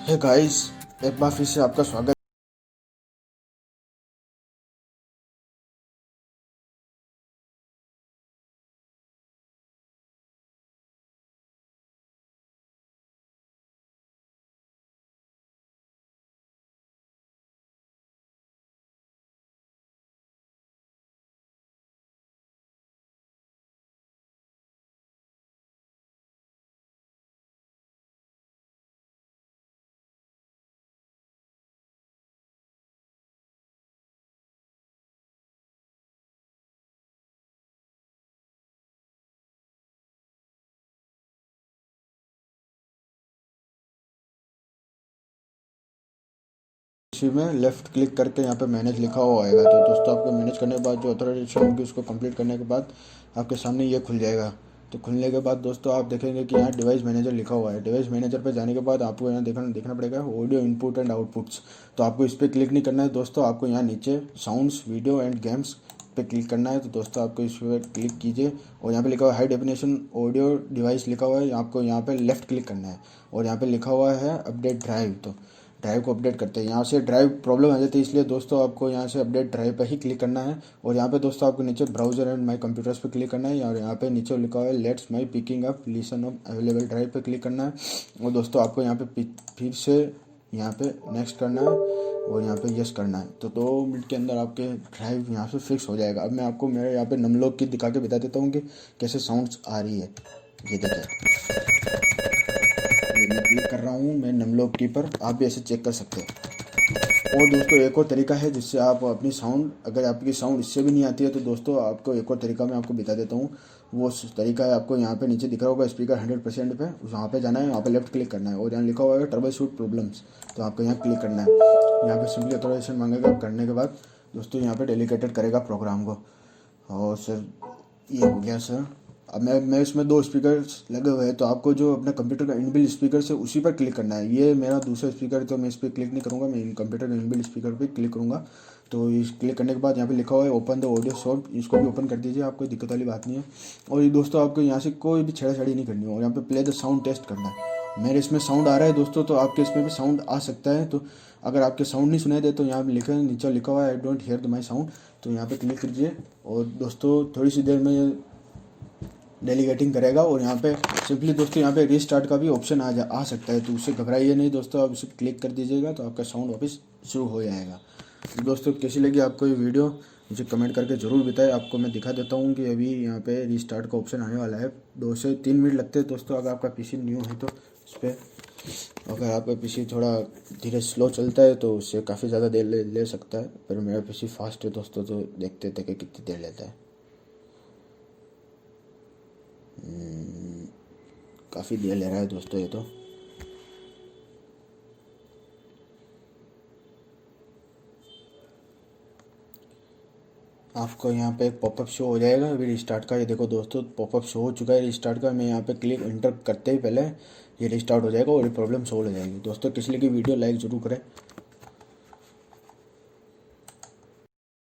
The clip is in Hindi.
हे गाइस, एक बार फिर से आपका स्वागत। इसी में लेफ्ट क्लिक करके यहाँ पे मैनेज लिखा हुआ आएगा। तो दोस्तों आपको मैनेज करने के बाद जो ऑथराइजेशन होगी उसको कंप्लीट करने के बाद आपके सामने ये खुल जाएगा। तो खुलने के बाद दोस्तों आप देखेंगे कि यहाँ डिवाइस मैनेजर लिखा हुआ है। डिवाइस मैनेजर पे जाने के बाद आपको यहाँ देखना पड़ेगा ऑडियो इनपुट एंड आउटपुट्स। तो आपको इस पर क्लिक नहीं करना है दोस्तों, आपको यहाँ नीचे साउंड्स वीडियो एंड गेम्स पे क्लिक करना है। तो दोस्तों आपको इस पर क्लिक कीजिए और यहाँ पे लिखा हुआ है हाई डेफिनेशन ऑडियो डिवाइस लिखा हुआ है, आपको यहाँ पे लेफ्ट क्लिक करना है और यहाँ पे लिखा हुआ है अपडेट ड्राइव। तो ड्राइव को अपडेट करते हैं, यहाँ से ड्राइव प्रॉब्लम आ जाती है, इसलिए दोस्तों आपको यहाँ से अपडेट ड्राइव पे ही क्लिक करना है। और यहाँ पे दोस्तों आपको नीचे ब्राउजर एंड माई कंप्यूटर्स पे क्लिक करना है और यहाँ पे नीचे लिखा हुआ है let's my picking up listen of available drive पे क्लिक करना है। और दोस्तों आपको यहाँ पे फिर से यहाँ पे नेक्स्ट करना है और यहाँ पे यस करना है। तो 2 मिनट के अंदर आपके ड्राइव यहाँ से फिक्स हो जाएगा। अब मैं आपको मेरे यहाँ पे नमलोक की दिखा के बता देता हूँ कि कैसे साउंड्स आ रही है। ये देखिए, ये मैं क्लिक कर रहा हूँ मैं नमलोक की पर, आप भी ऐसे चेक कर सकते हैं। और दोस्तों एक और तरीका है जिससे आप अपनी साउंड, अगर आपकी साउंड इससे भी नहीं आती है तो दोस्तों आपको एक और तरीका मैं आपको बता देता हूँ। वो तरीका है, आपको यहाँ पे नीचे दिख रहा होगा स्पीकर 100% पे, वहाँ पे जाना है, वहाँ पे लेफ्ट क्लिक करना है और यहाँ लिखा हुआ है ट्रबल शूट प्रॉब्लम्स। तो आपको यहाँ क्लिक करना है। यहाँ पे सिंपली ऑथराइजेशन मांगेगा, करने के बाद दोस्तों यहाँ पे डेलीकेटेड करेगा प्रोग्राम को। और सर ये हो गया सर। अब मैं इसमें 2 स्पीकर्स लगे हुए हैं, तो आपको जो अपने कंप्यूटर का इनबिल्ट स्पीकर है उसी पर क्लिक करना है। ये मेरा दूसरा स्पीकर है तो मैं इस पर क्लिक नहीं करूँगा, मैं कंप्यूटर का इनबिल्ट स्पीकर पे क्लिक करूँगा। तो इस क्लिक करने के बाद यहाँ पे लिखा हुआ है ओपन द ऑडियो सॉफ्ट, इसको भी ओपन कर दीजिए, आपको दिक्कत वाली बात नहीं है। और ये दोस्तों आपको यहाँ से कोई भी छेड़ाछाड़ी नहीं करनी है और यहाँ पे प्ले द साउंड टेस्ट करना है। मेरे इसमें साउंड आ रहा है दोस्तों, तो आपके इसमें भी साउंड आ सकता है। तो अगर आपके साउंड नहीं सुनाई दे तो यहाँ पे नीचे लिखा हुआ है I don't hear the my sound, तो यहाँ पे क्लिक कीजिए और दोस्तों थोड़ी सी देर में डेलीगेटिंग करेगा। और यहाँ पे सिंपली दोस्तों यहाँ पे रीस्टार्ट का भी ऑप्शन आ सकता है, तो उससे घबराइए नहीं दोस्तों, आप इसे क्लिक कर दीजिएगा तो आपका साउंड वापस शुरू हो जाएगा। तो दोस्तों कैसी लगी आपको ये वीडियो मुझे कमेंट करके ज़रूर बताएं। आपको मैं दिखा देता हूँ कि अभी यहाँ पे रीस्टार्ट का ऑप्शन आने वाला है। 2 से 3 मिनट लगते हैं दोस्तों, अगर आपका पीसी न्यू है तो उस पर, अगर आपका पीसी थोड़ा धीरे स्लो चलता है तो उससे काफ़ी ज़्यादा देर ले सकता है, पर मेरा पीसी फास्ट है दोस्तों, तो देखते थे कि कितनी देर लेता है। काफ़ी देर ले रहा है दोस्तों ये तो। आपको यहाँ पे एक पॉपअप शो हो जाएगा अभी रिस्टार्ट का। ये देखो दोस्तों पॉपअप शो हो चुका है रिस्टार्ट का। मैं यहाँ पे क्लिक इंटर करते ही पहले ये रिस्टार्ट हो जाएगा और ये प्रॉब्लम सॉल्व हो जाएगी। दोस्तों किसी की वीडियो लाइक ज़रूर करें।